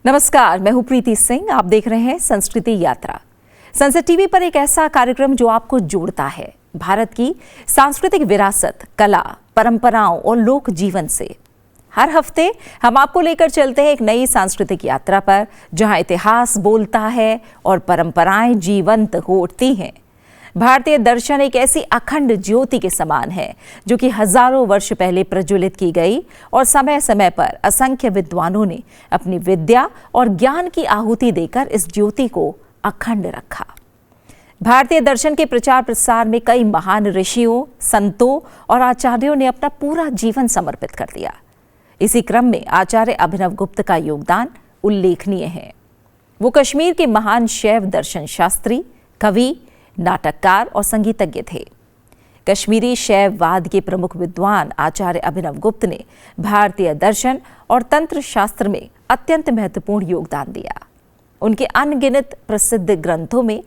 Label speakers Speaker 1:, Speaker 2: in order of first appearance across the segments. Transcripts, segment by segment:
Speaker 1: नमस्कार, मैं हूं प्रीति सिंह। आप देख रहे हैं संस्कृति यात्रा। संसद टीवी पर एक ऐसा कार्यक्रम जो आपको जोड़ता है भारत की सांस्कृतिक विरासत, कला, परंपराओं और लोक जीवन से। हर हफ्ते हम आपको लेकर चलते हैं एक नई सांस्कृतिक यात्रा पर, जहां इतिहास बोलता है और परंपराएं जीवंत हो उठती हैं। भारतीय दर्शन एक ऐसी अखंड ज्योति के समान है जो कि हजारों वर्ष पहले प्रज्वलित की गई और समय समय पर असंख्य विद्वानों ने अपनी विद्या और ज्ञान की आहुति देकर इस ज्योति को अखंड रखा। भारतीय दर्शन के प्रचार प्रसार में कई महान ऋषियों, संतों और आचार्यों ने अपना पूरा जीवन समर्पित कर दिया। इसी क्रम में आचार्य अभिनव गुप्त का योगदान उल्लेखनीय है। वो कश्मीर के महान शैव दर्शन शास्त्री, कवि, नाटककार और संगीतज्ञ थे। कश्मीरी शैववाद के प्रमुख विद्वान आचार्य अभिनव गुप्त ने भारतीय दर्शन और तंत्र शास्त्र में अत्यंत महत्वपूर्ण योगदान दिया। उनके अनगिनत प्रसिद्ध ग्रंथों में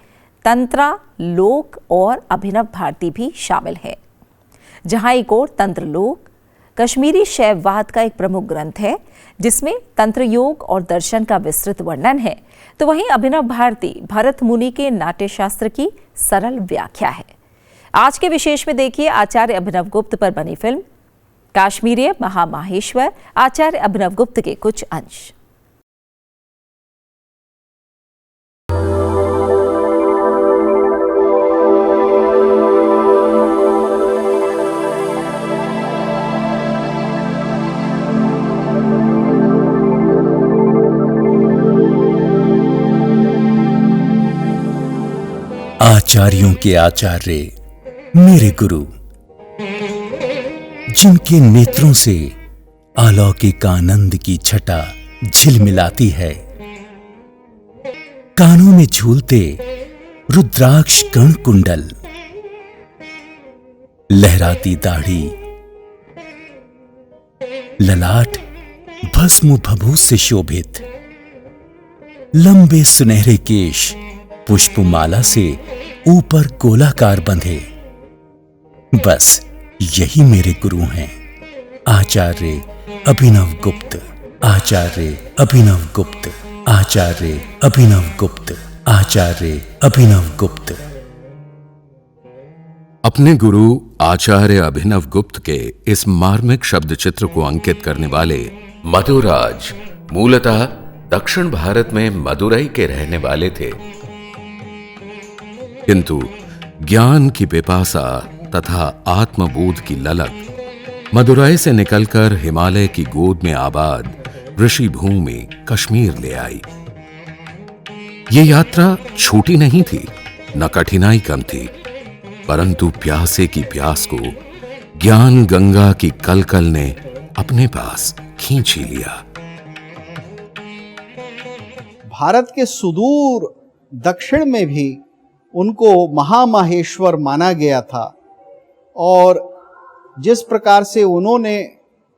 Speaker 1: तंत्रा, लोक और अभिनव भारती भी शामिल है। जहां एक और तंत्र लोक कश्मीरी शैववाद का एक प्रमुख ग्रंथ है जिसमें तंत्र योग और दर्शन का विस्तृत वर्णन है, तो वहीं अभिनव भारती भरत मुनि के नाट्य शास्त्र की सरल व्याख्या है। आज के विशेष में देखिए आचार्य अभिनव गुप्त पर बनी फिल्म काश्मीरीय महामाहेश्वर, आचार्य अभिनव गुप्त के कुछ अंश।
Speaker 2: आचार्यों के आचार्य, मेरे गुरु, जिनके नेत्रों से अलौकिक आनंद की छटा झिलमिलाती है, कानों में झूलते रुद्राक्ष कण कुंडल, लहराती दाढ़ी, ललाट भस्म भभूत से शोभित, लंबे सुनहरे केश पुष्पमाला से ऊपर गोलाकार बंधे, बस यही मेरे गुरु हैं, आचार्य अभिनव गुप्त, आचार्य अभिनव गुप्त, आचार्य अभिनव गुप्त, आचार्य अभिनव गुप्त।
Speaker 3: अपने गुरु आचार्य अभिनव गुप्त के इस मार्मिक शब्द चित्र को अंकित करने वाले मधुराज मूलतः दक्षिण भारत में मदुरई के रहने वाले थे, किंतु ज्ञान की पिपासा तथा आत्मबोध की ललक मदुरई से निकलकर हिमालय की गोद में आबाद ऋषि भूमि कश्मीर ले आई। ये यात्रा छोटी नहीं थी, न कठिनाई कम थी, परंतु प्यासे की प्यास को ज्ञान गंगा की कलकल ने अपने पास खींच ही लिया।
Speaker 4: भारत के सुदूर दक्षिण में भी उनको महामाहेश्वर माना गया था और जिस प्रकार से उन्होंने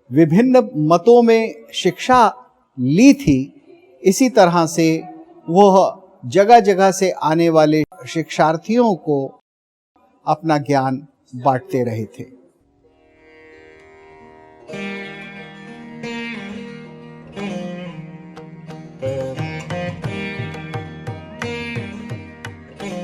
Speaker 4: विभिन्न मतों में शिक्षा ली थी, इसी तरह से वह जगह जगह से आने वाले शिक्षार्थियों को अपना ज्ञान बांटते रहे थे।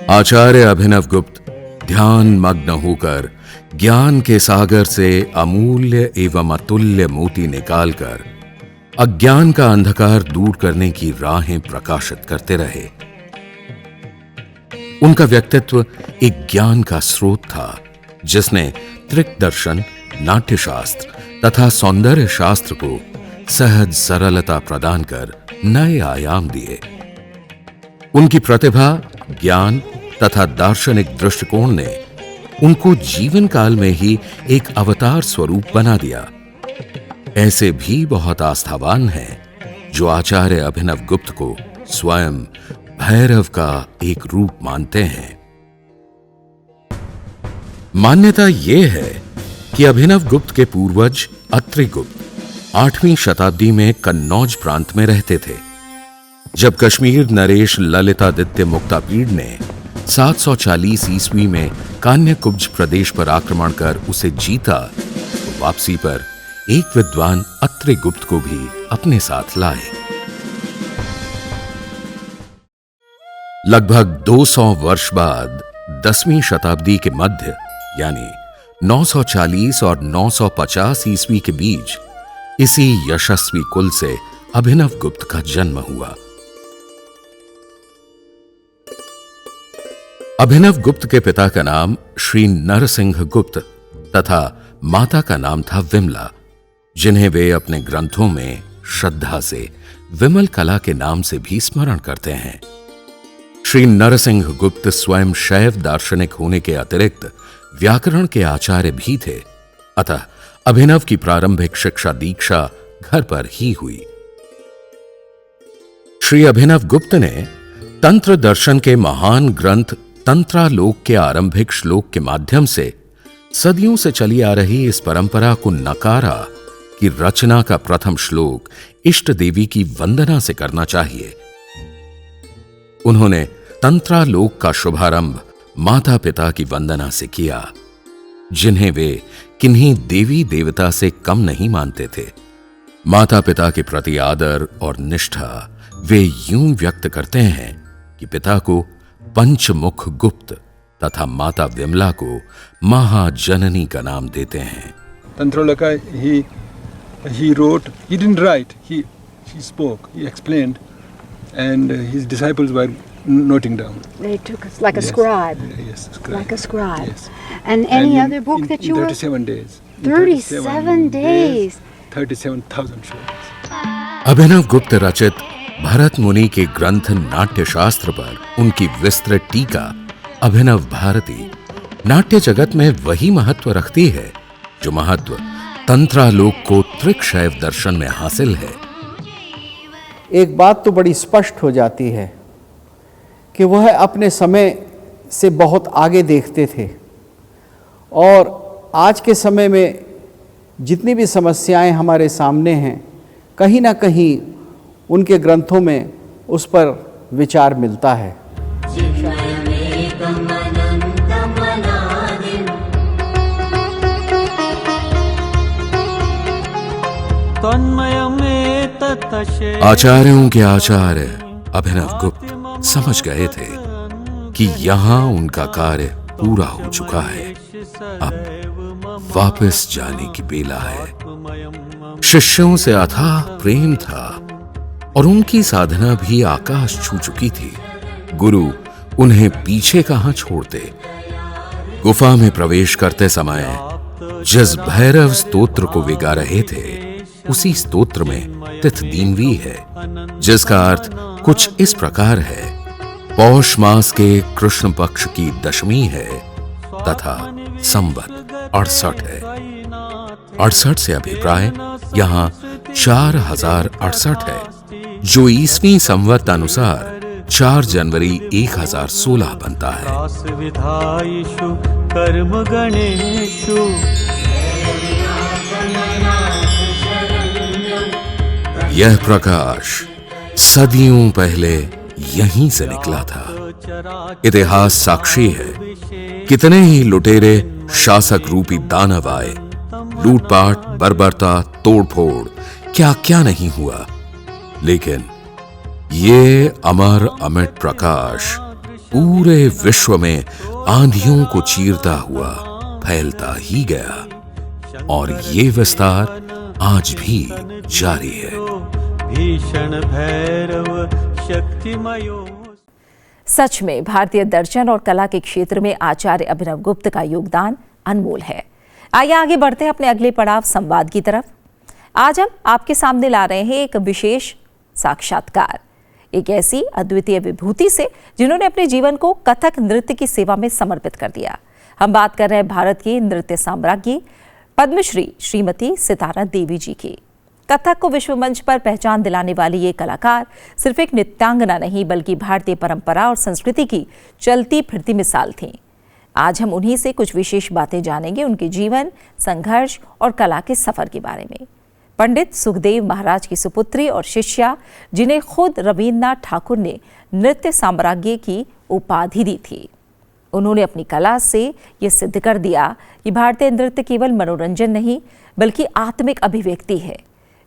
Speaker 3: आचार्य अभिनव गुप्त ध्यान मग्न होकर ज्ञान के सागर से अमूल्य एवं अतुल्य मोती निकालकर अज्ञान का अंधकार दूर करने की राहें प्रकाशित करते रहे। उनका व्यक्तित्व एक ज्ञान का स्रोत था जिसने त्रिक दर्शन, नाट्यशास्त्र तथा सौंदर्य शास्त्र को सहज सरलता प्रदान कर नए आयाम दिए। उनकी प्रतिभा, ज्ञान तथा दार्शनिक दृष्टिकोण ने उनको जीवन काल में ही एक अवतार स्वरूप बना दिया। ऐसे भी बहुत आस्थावान हैं जो आचार्य अभिनव गुप्त को स्वयं भैरव का एक रूप मानते हैं। मान्यता यह है कि अभिनव गुप्त के पूर्वज अत्रि गुप्त 8वीं शताब्दी में कन्नौज प्रांत में रहते थे। जब कश्मीर नरेश ललितादित्य मुक्तापीड़ ने 740 ईस्वी में कान्यकुब्ज प्रदेश पर आक्रमण कर उसे जीता, तो वापसी पर एक विद्वान अत्रि गुप्त को भी अपने साथ लाए। लगभग 200 वर्ष बाद 10वीं शताब्दी के मध्य यानी 940 और 950 ईस्वी के बीच इसी यशस्वी कुल से अभिनव गुप्त का जन्म हुआ। अभिनव गुप्त के पिता का नाम श्री नरसिंह गुप्त तथा माता का नाम था विमला, जिन्हें वे अपने ग्रंथों में श्रद्धा से विमल कला के नाम से भी स्मरण करते हैं। श्री नरसिंह गुप्त स्वयं शैव दार्शनिक होने के अतिरिक्त व्याकरण के आचार्य भी थे, अतः अभिनव की प्रारंभिक शिक्षा दीक्षा घर पर ही हुई। श्री अभिनव गुप्त ने तंत्र दर्शन के महान ग्रंथ तंत्रालोक के आरंभिक श्लोक के माध्यम से सदियों से चली आ रही इस परंपरा को नकारा कि रचना का प्रथम श्लोक इष्ट देवी की वंदना से करना चाहिए। उन्होंने तंत्रालोक का शुभारंभ माता पिता की वंदना से किया, जिन्हें वे किन्हीं देवी देवता से कम नहीं मानते थे। माता पिता के प्रति आदर और निष्ठा वे यूं व्यक्त करते हैं कि पिता को पंचमुख गुप्त तथा माता विमला को महाजननी का नाम देते हैं।
Speaker 5: Tantraloka, he wrote, he didn't write, he spoke, he explained, and his disciples were noting down.
Speaker 6: They took us like a
Speaker 5: Yes.
Speaker 6: scribe.
Speaker 5: Yes, scribe.
Speaker 6: Like a scribe.
Speaker 5: Yes.
Speaker 6: And any
Speaker 5: in-
Speaker 6: other book
Speaker 5: in-
Speaker 6: that
Speaker 5: in
Speaker 6: you were?
Speaker 5: 37 days. In
Speaker 6: 37 days.
Speaker 5: 37,000 shlokas.
Speaker 3: अभिनव गुप्त रचित भरत मुनि के ग्रंथ नाट्य शास्त्र पर उनकी विस्तृत टीका अभिनव भारती नाट्य जगत में वही महत्व रखती है जो महत्व तंत्रालोक को त्रिकशैव दर्शन में हासिल है।
Speaker 4: एक बात तो बड़ी स्पष्ट हो जाती है कि वह अपने समय से बहुत आगे देखते थे और आज के समय में जितनी भी समस्याएं हमारे सामने हैं, कहीं ना कहीं उनके ग्रंथों में उस पर विचार मिलता है।
Speaker 3: आचार्यों के आचार्य अभिनव गुप्त समझ गए थे कि यहाँ उनका कार्य पूरा हो चुका है, अब वापस जाने की बेला है। शिष्यों से अथाह प्रेम था और उनकी साधना भी आकाश छू चुकी थी। गुरु उन्हें पीछे कहां छोड़ते। गुफा में प्रवेश करते समय जिस भैरव स्तोत्र को वे गा रहे थे, उसी स्तोत्र में तिथ दीनवी है, जिसका अर्थ कुछ इस प्रकार है: पौष मास के कृष्ण पक्ष की दशमी है तथा संवत 68 है। 68 से अभिप्राय यहाँ 4068 है, जो ईसवी संवत अनुसार 4 जनवरी 1016 बनता है।
Speaker 7: कर्म गणेशु
Speaker 3: यह प्रकाश सदियों पहले यहीं से निकला था। इतिहास साक्षी है, कितने ही लुटेरे शासक रूपी दानव आए, लूटपाट, बर्बरता, तोड़फोड़, क्या क्या नहीं हुआ, लेकिन ये अमर अमिट प्रकाश पूरे विश्व में आंधियों को चीरता हुआ फैलता ही गया और ये विस्तार आज भी जारी है।
Speaker 7: भीषण भैरव शक्तिमयो।
Speaker 1: सच में भारतीय दर्शन और कला के क्षेत्र में आचार्य अभिनव गुप्त का योगदान अनमोल है। आइए आगे बढ़ते हैं अपने अगले पड़ाव संवाद की तरफ। आज हम आपके सामने ला रहे हैं एक विशेष साक्षात्कार, एक ऐसी अद्वितीय विभूति से जिन्होंने अपने जीवन को कथक नृत्य की सेवा में समर्पित कर दिया। हम बात कर रहे हैं भारत की नृत्य साम्राज्ञी पद्मश्री श्रीमती सितारा देवी जी की। कथक को विश्व मंच पर पहचान दिलाने वाली ये कलाकार सिर्फ एक नृत्यांगना नहीं, बल्कि भारतीय परंपरा और संस्कृति की चलती फिरती मिसाल थीं। आज हम उन्हीं से कुछ विशेष बातें जानेंगे, उनके जीवन, संघर्ष और कला के सफर के बारे में। पंडित सुखदेव महाराज की सुपुत्री और शिष्या, जिन्हें खुद रविन्द्रनाथ ठाकुर ने नृत्य साम्राज्ञी की उपाधि दी थी, उन्होंने अपनी कला से ये सिद्ध कर दिया कि भारतीय नृत्य केवल मनोरंजन नहीं, बल्कि आत्मिक अभिव्यक्ति है।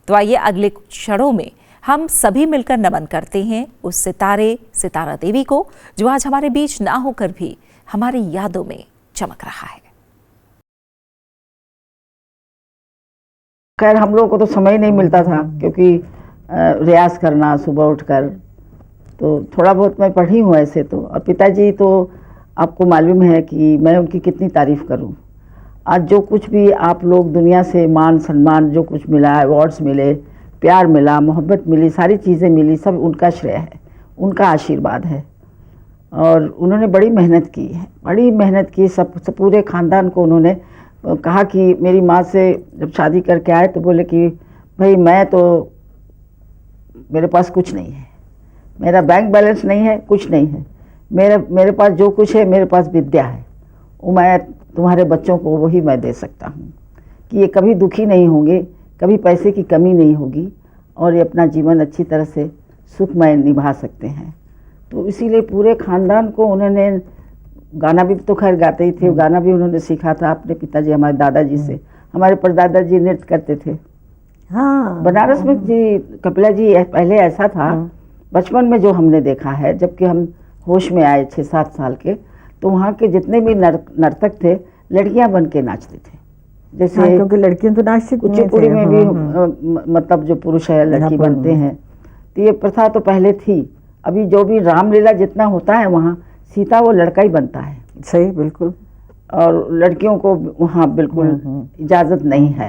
Speaker 1: तो आइए अगले क्षणों में हम सभी मिलकर नमन करते हैं उस सितारा देवी को जो आज हमारे बीच ना होकर भी हमारी यादों में चमक रहा है।
Speaker 8: खैर हम लोगों को तो समय नहीं मिलता था क्योंकि रियाज करना सुबह उठकर, तो थोड़ा बहुत मैं पढ़ी हूँ ऐसे तो। और पिताजी तो आपको मालूम है कि मैं उनकी कितनी तारीफ़ करूँ। आज जो कुछ भी आप लोग दुनिया से मान सम्मान जो कुछ मिला, अवार्ड्स मिले, प्यार मिला, मोहब्बत मिली, सारी चीज़ें मिली, सब उनका श्रेय है, उनका आशीर्वाद है। और उन्होंने बड़ी मेहनत की है, बड़ी मेहनत की। सब पूरे ख़ानदान को उन्होंने कहा कि मेरी माँ से जब शादी करके आए तो बोले कि भाई मैं तो, मेरे पास कुछ नहीं है, मेरा बैंक बैलेंस नहीं है, कुछ नहीं है, मेरे पास जो कुछ है मेरे पास विद्या है, वो मैं तुम्हारे बच्चों को वही मैं दे सकता हूँ कि ये कभी दुखी नहीं होंगे, कभी पैसे की कमी नहीं होगी और ये अपना जीवन अच्छी तरह से सुखमय निभा सकते हैं। तो इसीलिए पूरे ख़ानदान को उन्होंने, गाना भी तो खैर गाते ही थे, गाना भी उन्होंने सीखा था अपने पिताजी हमारे दादाजी से। हमारे परदादा जी नृत्य करते थे।
Speaker 9: हाँ,
Speaker 8: बनारस में जी कपिला जी पहले ऐसा था, बचपन में जो हमने देखा है, जबकि हम होश में आए 6-7 साल के, तो वहाँ के जितने भी नर्तक थे लड़कियां बन के नाचते थे। जैसे
Speaker 9: हाँ, क्योंकि लड़कियां तो नाचती
Speaker 8: कुचिपुड़ी में भी मतलब जो पुरुष है लड़की बनते हैं, तो ये प्रथा तो पहले थी। अभी जो भी रामलीला जितना होता है वहाँ सीता वो लड़का ही बनता है।
Speaker 9: सही, बिल्कुल।
Speaker 8: और लड़कियों को वहाँ बिल्कुल इजाज़त नहीं है।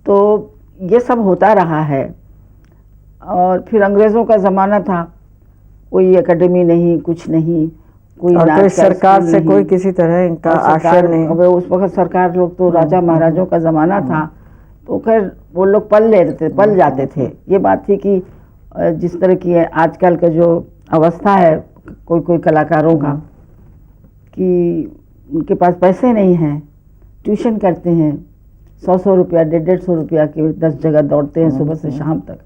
Speaker 8: तो ये सब होता रहा है। और फिर अंग्रेज़ों का ज़माना था, कोई एकेडमी नहीं, कुछ नहीं, कोई
Speaker 9: और सरकार से कोई किसी तरह इनका आश्रय नहीं।
Speaker 8: उस वक्त सरकार लोग तो राजा महाराजों का ज़माना था, तो खैर वो लोग पल जाते थे। ये बात थी कि जिस तरह की आजकल का जो अवस्था है कोई कलाकारों का, कि उनके पास पैसे नहीं हैं, ट्यूशन करते हैं, 100 रुपया 150 रुपया के 10 जगह दौड़ते हैं सुबह से शाम तक।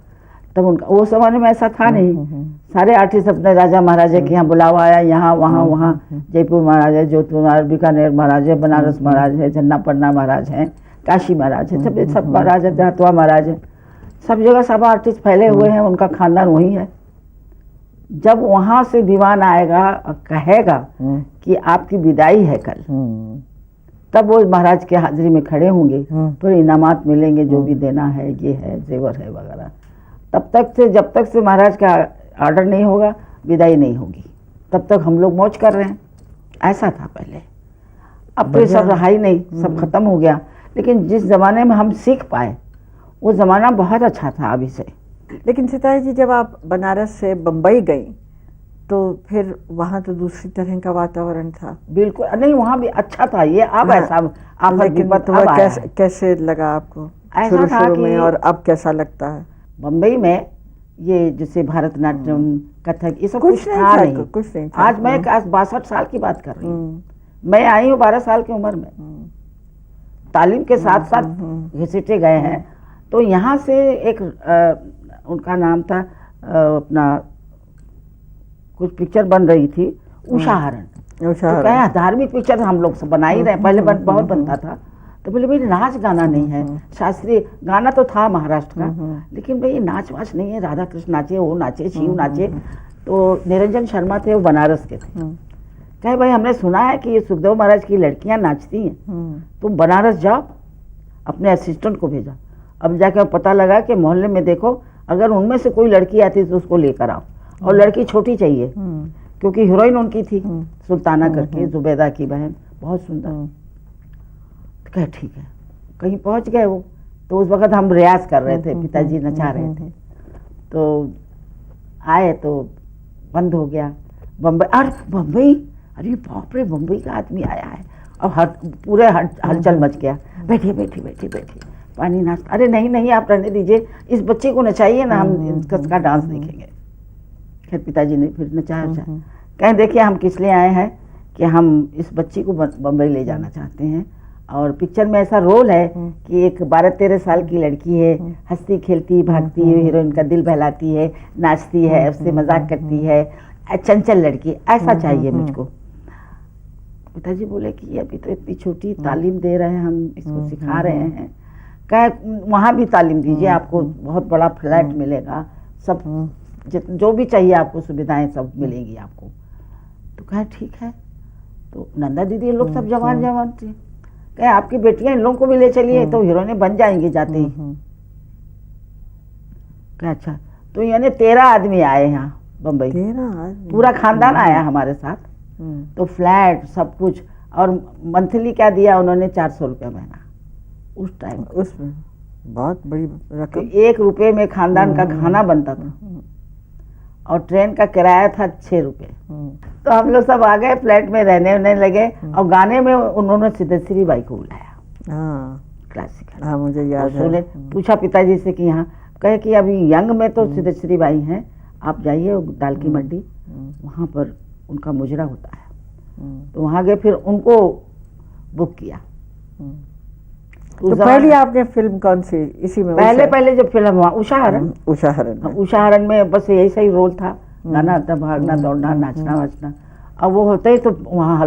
Speaker 8: तब उनका वो ज़माने में ऐसा था नहीं। सारे आर्टिस्ट अपने राजा महाराजा के यहाँ बुलावा आया, यहाँ वहाँ जयपुर महाराज है, जोधपुर महाराज, बीकानेर महाराज है, बनारस महाराज है, जन्नापन्ना महाराज हैं, काशी महाराज है, सब महाराज है, जातवा महाराज है, सब जगह सब आर्टिस्ट फैले हुए हैं, उनका खानदान वही है। जब वहाँ से दीवान आएगा और कहेगा कि आपकी विदाई है कल, तब वो महाराज के हाजिरी में खड़े होंगे, फिर इनामात मिलेंगे, जो भी देना है, ये है, जेवर है वगैरह। तब तक से, जब तक से महाराज का ऑर्डर नहीं होगा, विदाई नहीं होगी, तब तक हम लोग मौज कर रहे हैं। ऐसा था पहले। अब तो सब रहा ही नहीं, सब खत्म हो गया। लेकिन जिस ज़माने में हम सीख पाए वो ज़माना बहुत अच्छा था अभी से।
Speaker 9: लेकिन सितारा जी, जब आप बनारस से बम्बई गई तो फिर वहाँ तो दूसरी तरह का वातावरण था।
Speaker 8: बिल्कुल नहीं, वहाँ भी अच्छा था। ये अब ऐसा आप
Speaker 9: कैसे लगा आपको शुरू में और अब कैसा लगता है?
Speaker 8: बम्बई में ये जैसे भरतनाट्यम, कथक, ये सब कुछ था नहीं।
Speaker 9: कुछ नहीं था।
Speaker 8: आज मैं 62 साल की बात कर रही हूँ। मैं आई हूँ 12 साल की उम्र में, तालीम के साथ साथ घसीटे गए हैं। तो यहाँ से एक उनका नाम था अपना, कुछ पिक्चर बन रही थी, उषा हरण। तो क्या धार्मिक पिक्चर हम लोग सब बना ही रहे, पहले बहुत बनता था। तो बोले भाई नाच गाना नहीं है, शास्त्रीय गाना तो था महाराष्ट्र का, लेकिन भाई नाच वाच नहीं है, राधा कृष्ण नाचे, वो नाचे, शिव नाचे। तो निरंजन शर्मा थे, वो बनारस के थे। कहे भाई हमने सुना है कि ये सुखदेव महाराज की लड़कियां नाचती हैं, तुम बनारस जाओ, अपने असिस्टेंट को भेजा। अब जाकर पता लगा कि मोहल्ले में देखो, अगर उनमें से कोई लड़की आती तो उसको लेकर आओ, और लड़की छोटी चाहिए, क्योंकि हीरोइन उनकी थी सुल्ताना करके, जुबैदा की बहन, बहुत सुंदर। कहे ठीक है, कहीं पहुंच गए वो। तो उस वक्त हम रियाज कर रहे थे, पिताजी नचा रहे थे, तो आए तो बंद हो गया। बम्बई, अरे बाप रे, बम्बई का आदमी आया है। और पूरे हलचल मच गया, बैठिए बैठिए बैठिए बैठिए, पानी नाश्ता। अरे नहीं आप रहने दीजिए, इस बच्चे को नचाइए ना, हम इसका डांस देखेंगे। खैर पिताजी ने फिर नचाया। कहें देखिए हम किस लिए आए हैं कि हम इस बच्ची को बम्बई ले जाना चाहते हैं, और पिक्चर में ऐसा रोल है कि एक 12-13 साल की लड़की है, हंसती खेलती भागती है, हीरोइन का दिल बहलाती है, नाचती है, उससे मजाक करती है, चंचल लड़की, ऐसा चाहिए मुझको। पिताजी बोले कि ये अभी तो इतनी छोटी, तालीम दे रहे हैं हम, इसको सिखा रहे हैं। कहे वहाँ भी तालीम दीजिए, आपको बहुत बड़ा फ्लैट मिलेगा, सब जो भी चाहिए आपको सुविधाएं सब मिलेंगी आपको। तो कहे ठीक है। तो नंदा दीदी ये लोग सब जवान जवान थे, कहे आपकी बेटियां इन लोगों को भी ले चलिए तो हीरोइनें बन जाएंगी जाते ही। कहे अच्छा। तो यानी 13 आदमी आए यहाँ बम्बई, पूरा खानदान आया हमारे साथ। तो फ्लैट सब कुछ, और मंथली क्या दिया उन्होंने, 400 रुपया महीना उस टाइम।
Speaker 9: उसमें बहुत बड़ी रकम।
Speaker 8: 1 रुपये में खानदान का खाना बनता था, और ट्रेन का किराया था 6 रुपये। तो हम लोग सब आ गए फ्लैट में, रहने लगे। और गाने में उन्होंने सिद्धेश्वरी बाई को बुलाया। क्लासिकल।
Speaker 9: हाँ, मुझे याद है।
Speaker 8: पूछा पिताजी से कि यहाँ, कहे कि अभी यंग में तो सिद्धेश्वरी बाई हैं, आप जाइए दाल की मंडी, वहाँ पर उनका मुजरा होता है। तो वहाँ गए, फिर उनको बुक किया।
Speaker 9: तो पहले आपने फिल्म कौन सी इसी में?
Speaker 8: पहले जो फिल्म हुआ उषा हरण। उषा हरण में बस यही सही रोल था, गाना था, भागना दौड़ना नाचना वाचना। अब वो होते ही तो वहाँ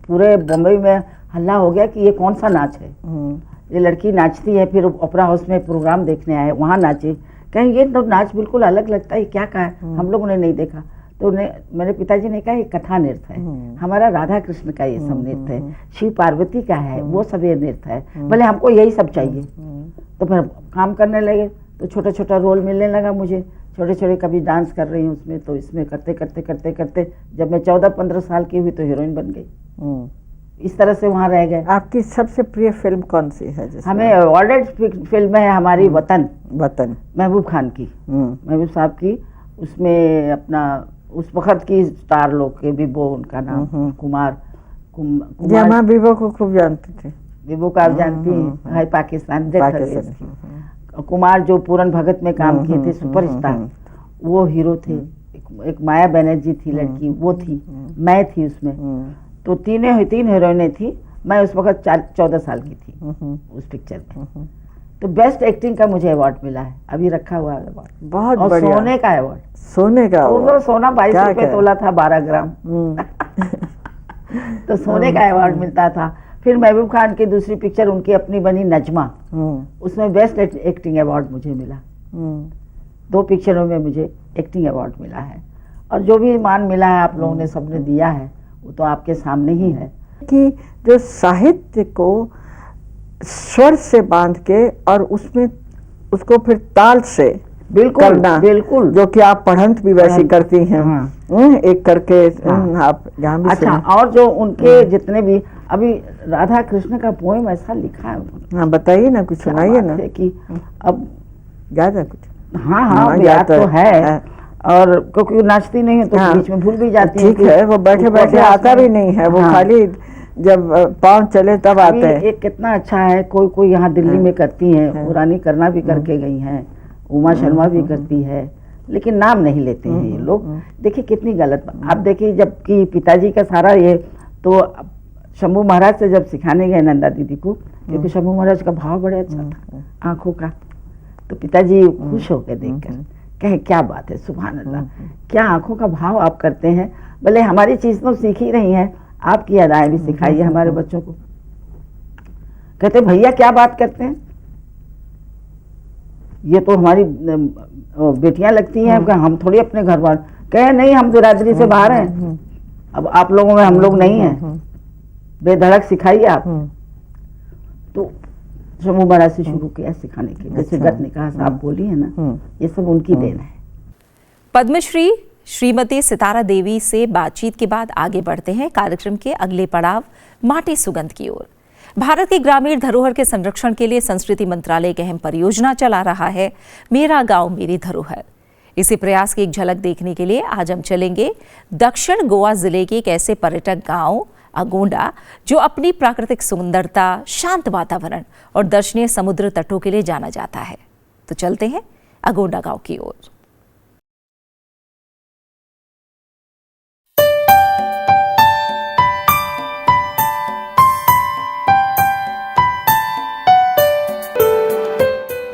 Speaker 8: पूरे बम्बई में हल्ला हो गया कि ये कौन सा नाच है, ये लड़की नाचती है। फिर ओपेरा हाउस में प्रोग्राम देखने आए, वहाँ नाचे। कहीं ये तो नाच बिल्कुल अलग लगता है, क्या कहा है, हम लोगों ने नहीं देखा। तो मेरे पिताजी ने कहा ये कथा नृत्य है, हमारा राधा कृष्ण का ये सब नृत्य है, शिव पार्वती का है, वो सब ये नृत्य है, भले हमको यही सब चाहिए। तो फिर काम करने लगे, तो छोटा छोटा रोल मिलने लगा मुझे, छोटे छोटे, कभी डांस कर रही हूँ उसमें, तो इसमें करते करते करते करते जब मैं 14-15 साल की हुई तो हीरोइन बन गई। इस तरह से वहाँ रह गए।
Speaker 9: आपकी सबसे प्रिय फिल्म कौन सी है?
Speaker 8: हमें अवॉर्डेड फिल्म है हमारी वतन महबूब खान की, महबूब साहब की। उसमें अपना उस वक्त की स्टार लोग के, विभो उनका नाम, कुमार
Speaker 9: विभो को खूब जानते थे।
Speaker 8: विभो का आप जानती हैं, हाई पाकिस्तान। कुमार जो पूरन भगत में काम किए थे, सुपरस्टार, वो हीरो थे। एक माया बनर्जी थी लड़की, वो थी, मैं थी उसमें। तो 3 हीरोइनें थी। मैं उस वक्त 14 साल की थी उस पिक्चर में। तो बेस्ट एक्टिंग का मुझे अवार्ड मिला है, अभी रखा हुआ है अवार्ड।
Speaker 9: बहुत
Speaker 8: और
Speaker 9: बढ़िया।
Speaker 8: सोने का अवार्ड। सोना 22 रुपये तोला था, 12 ग्राम। तो सोने का अवार्ड मिलता था। फिर महबूब खान की दूसरी पिक्चर उनकी अपनी बनी नजमा, उसमें बेस्ट एक्टिंग अवार्ड मुझे मिला। 2 पिक्चरों में मुझे एक्टिंग अवार्ड मिला है। और जो भी मान मिला है आप लोगों ने सबने दिया है, वो तो आपके सामने ही है।
Speaker 9: कि जो साहित्य को स्वर से बांध के और उसमें उसको फिर ताल से
Speaker 8: बिल्कुल
Speaker 9: करना,
Speaker 8: बिल्कुल,
Speaker 9: जो कि आप पढ़ंत भी वैसी करती हैं। एक करके आप यहाँ भी।
Speaker 8: अच्छा, और जो उनके जितने भी अभी राधा कृष्ण का पोएम ऐसा लिखा है उन्होंने।
Speaker 9: हाँ, बताइए ना, कुछ सुनाइए ना।
Speaker 8: कि अब
Speaker 9: याद है कुछ?
Speaker 8: हाँ, याद तो है। और क्योंकि नाचती नहीं है तो बीच में भूल भी जाती है।
Speaker 9: ठीक है, वो बैठे बैठे आता भी नहीं है, वो खाली जब पाँव चले तब आते हैं।
Speaker 8: एक कितना अच्छा है, कोई यहाँ दिल्ली में करती है, पुरानी करना भी करके गई हैं, उमा शर्मा भी करती है, लेकिन नाम नहीं लेते हैं ये लोग। देखिए कितनी गलत बात। आप देखिए, जबकि पिताजी का सारा ये तो शंभू महाराज से जब सिखाने गए नंदा दीदी को, क्योंकि शंभू महाराज का भाव बड़े अच्छा था आंखों का, तो पिताजी खुश होकर देखकर कहे क्या बात है, सुभान अल्लाह, क्या आंखों का भाव आप करते हैं। भले हमारी चीज तो सीख ही रही है, आपकी अदाएं भी सिखाइए हमारे बच्चों को। कहते भैया क्या बात करते हैं, ये तो हमारी बेटियां लगती हैं, हम थोड़ी अपने घर वाले। कहे नहीं, हम बिरादरी से बाहर हैं, अब आप लोगों में हम लोग नहीं हैं, बेधड़क सिखाइए आप। तो शंभू महाराज से शुरू किया सिखाने के, जैसे गत निकाह साहब बोली है ना, ये सब उनकी देन है।
Speaker 1: पद्मश्री श्रीमती सितारा देवी से बातचीत के बाद आगे बढ़ते हैं कार्यक्रम के अगले पड़ाव माटी सुगंध की ओर। भारत की ग्रामीण धरोहर के संरक्षण के लिए संस्कृति मंत्रालय एक अहम परियोजना चला रहा है, मेरा गांव मेरी धरोहर। इसी प्रयास की एक झलक देखने के लिए आज हम चलेंगे दक्षिण गोवा जिले के एक ऐसे पर्यटक गांव अगोंडा, जो अपनी प्राकृतिक सुंदरता, शांत वातावरण और दर्शनीय समुद्र तटों के लिए जाना जाता है। तो चलते हैं अगोंडा गांव की ओर।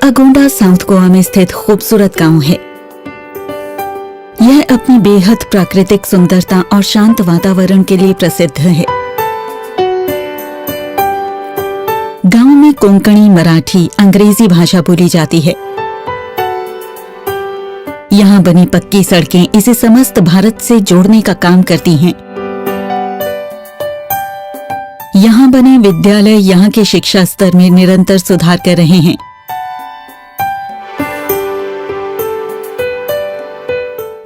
Speaker 10: अगोंडा साउथ गोवा में स्थित खूबसूरत गांव है। यह अपनी बेहद प्राकृतिक सुंदरता और शांत वातावरण के लिए प्रसिद्ध है। गांव में कोंकणी, मराठी, अंग्रेजी भाषा बोली जाती है। यहाँ बनी पक्की सड़कें इसे समस्त भारत से जोड़ने का काम करती हैं। यहाँ बने विद्यालय यहाँ के शिक्षा स्तर में निरंतर सुधार कर रहे हैं।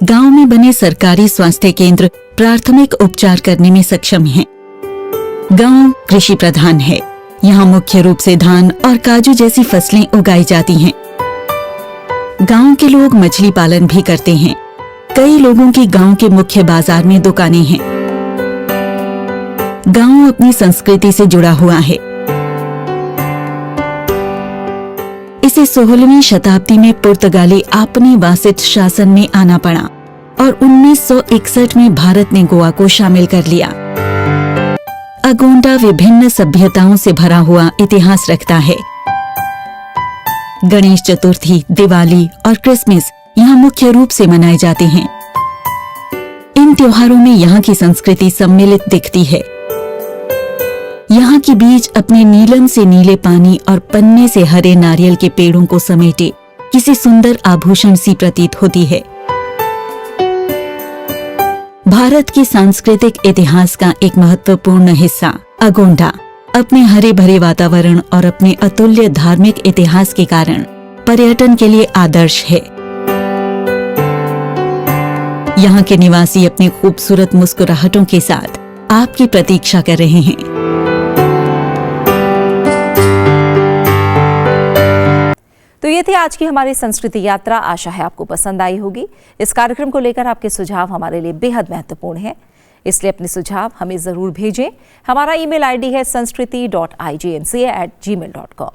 Speaker 10: गांव में बने सरकारी स्वास्थ्य केंद्र प्राथमिक उपचार करने में सक्षम हैं। गांव कृषि प्रधान है। यहाँ मुख्य रूप से धान और काजू जैसी फसलें उगाई जाती हैं। गांव के लोग मछली पालन भी करते हैं। कई लोगों की गांव के मुख्य बाजार में दुकानें हैं। गांव अपनी संस्कृति से जुड़ा हुआ है। इसे 16वीं शताब्दी में पुर्तगाली औपनिवेशिक शासन में आना पड़ा और 1961 में भारत ने गोवा को शामिल कर लिया। अगोंडा विभिन्न सभ्यताओं से भरा हुआ इतिहास रखता है। गणेश चतुर्थी, दिवाली और क्रिसमस यहाँ मुख्य रूप से मनाए जाते हैं। इन त्योहारों में यहाँ की संस्कृति सम्मिलित दिखती है। यहाँ की बीच अपने नीलम से नीले पानी और पन्ने से हरे नारियल के पेड़ों को समेटे किसी सुंदर आभूषण सी प्रतीत होती है। भारत के सांस्कृतिक इतिहास का एक महत्वपूर्ण हिस्सा अगोंडा अपने हरे भरे वातावरण और अपने अतुल्य धार्मिक इतिहास के कारण पर्यटन के लिए आदर्श है। यहाँ के निवासी अपनी खूबसूरत मुस्कुराहटों के साथ आपकी प्रतीक्षा कर रहे हैं।
Speaker 1: तो ये थी आज की हमारी संस्कृति यात्रा। आशा है आपको पसंद आई होगी। इस कार्यक्रम को लेकर आपके सुझाव हमारे लिए बेहद महत्वपूर्ण है, इसलिए अपने सुझाव हमें जरूर भेजें। हमारा ईमेल आईडी है sanskriti.ignca@gmail.com।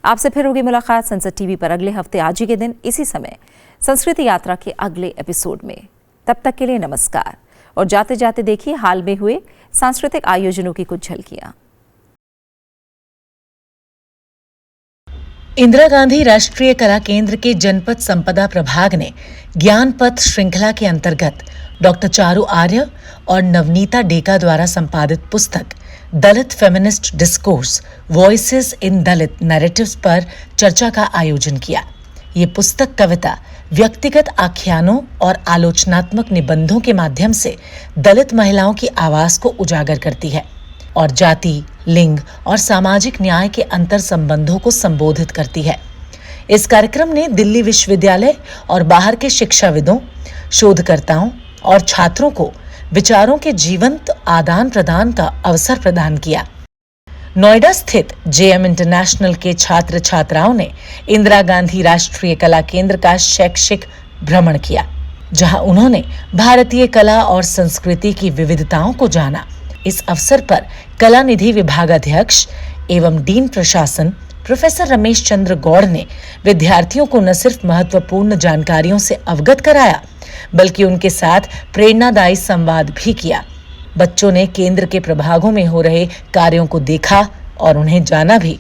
Speaker 1: आपसे फिर होगी मुलाकात संसद टीवी पर अगले हफ्ते आज ही के दिन इसी समय संस्कृति यात्रा के अगले एपिसोड में। तब तक के लिए नमस्कार और जाते जाते देखिए हाल में हुए सांस्कृतिक आयोजनों की कुछ झलकियां।
Speaker 11: इंदिरा गांधी राष्ट्रीय कला केंद्र के जनपद संपदा प्रभाग ने ज्ञान पथ श्रृंखला के अंतर्गत डॉक्टर चारू आर्य और नवनीता डेका द्वारा संपादित पुस्तक Dalit feminist discourse voices in Dalit narratives पर चर्चा का आयोजन किया। ये पुस्तक कविता, व्यक्तिगत आख्यानों और आलोचनात्मक निबंधों के माध्यम से दलित महिलाओं की आवाज को उजागर करती है और जाति, लिंग और सामाजिक न्याय के अंतर संबंधों को संबोधित करती है। इस कार्यक्रम ने दिल्ली विश्वविद्यालय और बाहर के शिक्षाविदों, शोधकर्ताओं और छात्रों को विचारों के जीवंत आदान प्रदान का अवसर प्रदान किया। नोएडा स्थित जेएम इंटरनेशनल के छात्र छात्राओं ने इंदिरा गांधी राष्ट्रीय कला केंद्र का शैक्षिक भ्रमण किया, जहां उन्होंने भारतीय कला और संस्कृति की विविधताओं को जाना। इस अवसर पर कला निधि विभागाध्यक्ष एवं डीन प्रशासन प्रोफेसर रमेश चंद्र गौड़ ने विद्यार्थियों को न सिर्फ महत्वपूर्ण जानकारियों से अवगत कराया, बल्कि उनके साथ प्रेरणादायी संवाद भी किया। बच्चों ने केंद्र के प्रभागों में हो रहे कार्यों को देखा और उन्हें जाना भी।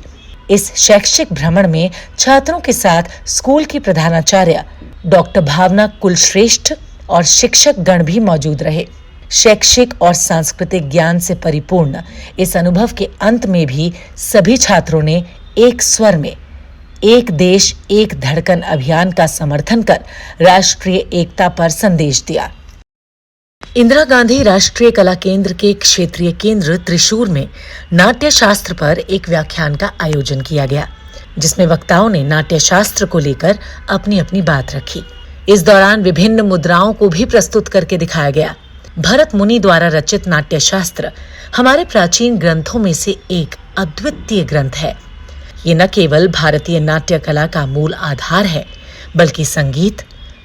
Speaker 11: इस शैक्षिक भ्रमण में छात्रों के साथ स्कूल की प्रधानाचार्य डॉक्टर भावना कुलश्रेष्ठ और शिक्षक गण भी मौजूद रहे। शैक्षिक और सांस्कृतिक ज्ञान से परिपूर्ण इस अनुभव के अंत में भी सभी छात्रों ने एक स्वर में एक देश एक धड़कन अभियान का समर्थन कर राष्ट्रीय एकता पर संदेश दिया। इंदिरा गांधी राष्ट्रीय कला केंद्र के क्षेत्रीय केंद्र त्रिशूर में नाट्य शास्त्र पर एक व्याख्यान का आयोजन किया गया, जिसमें वक्ताओं ने नाट्य शास्त्र को लेकर अपनी अपनी बात रखी। इस दौरान विभिन्न मुद्राओं को भी प्रस्तुत करके दिखाया गया। भरत मुनि द्वारा रचित नाट्य शास्त्र हमारे प्राचीन ग्रंथों में से एक अद्वितीय ग्रंथ है। ये न केवल भारतीय नाट्य कला का मूल आधार है, बल्कि संगीत,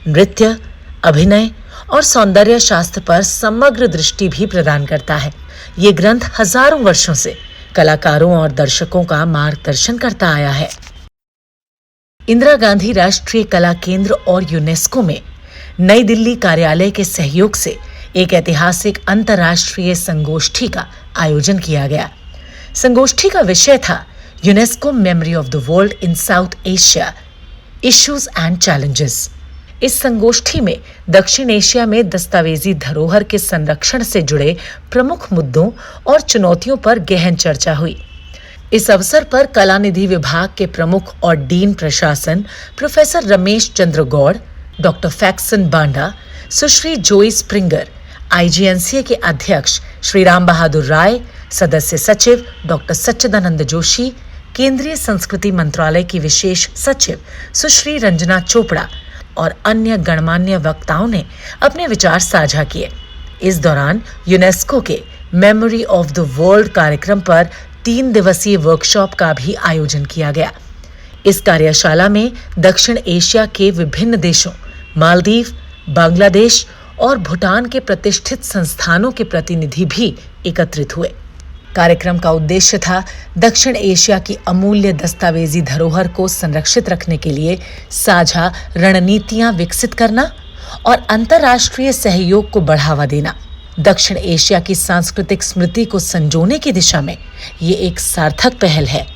Speaker 11: नृत्य, अभिनय और सौंदर्य शास्त्र पर समग्र दृष्टि भी प्रदान करता है। ये ग्रंथ हजारों वर्षों से कलाकारों और दर्शकों का मार्गदर्शन करता आया है। इंदिरा गांधी राष्ट्रीय कला केंद्र और यूनेस्को में नई दिल्ली कार्यालय के सहयोग से एक ऐतिहासिक अंतर्राष्ट्रीय संगोष्ठी का आयोजन किया गया। संगोष्ठी का विषय था UNESCO memory of the world in south Asia, issues and challenges. इस संगोष्ठी में दक्षिण एशिया में दस्तावेजी धरोहर के संरक्षण से जुड़े प्रमुख मुद्दों और चुनौतियों पर गहन चर्चा हुई। इस अवसर पर कला निधि विभाग के प्रमुख और डीन प्रशासन professor Ramesh Chandra Gaur, doctor function बांडा, सुश्री जोई स्प्रिंगर, IGNCA के अध्यक्ष श्री राम बहादुर राय, सदस्य सचिव डॉक्टर सच्चिदानंद जोशी, केंद्रीय संस्कृति मंत्रालय की विशेष सचिव सुश्री रंजना चोपड़ा और अन्य गणमान्य वक्ताओं ने अपने विचार साझा किए। इस दौरान यूनेस्को के मेमोरी ऑफ द वर्ल्ड कार्यक्रम पर 3 दिवसीय वर्कशॉप का भी आयोजन किया गया। इस कार्यशाला में दक्षिण एशिया के विभिन्न देशों मालदीव, बांग्लादेश और भूटान के प्रतिष्ठित संस्थानों के प्रतिनिधि भी एकत्रित हुए। कार्यक्रम का उद्देश्य था दक्षिण एशिया की अमूल्य दस्तावेजी धरोहर को संरक्षित रखने के लिए साझा रणनीतियां विकसित करना और अंतर्राष्ट्रीय सहयोग को बढ़ावा देना। दक्षिण एशिया की सांस्कृतिक स्मृति को संजोने की दिशा में ये एक सार्थक पहल है।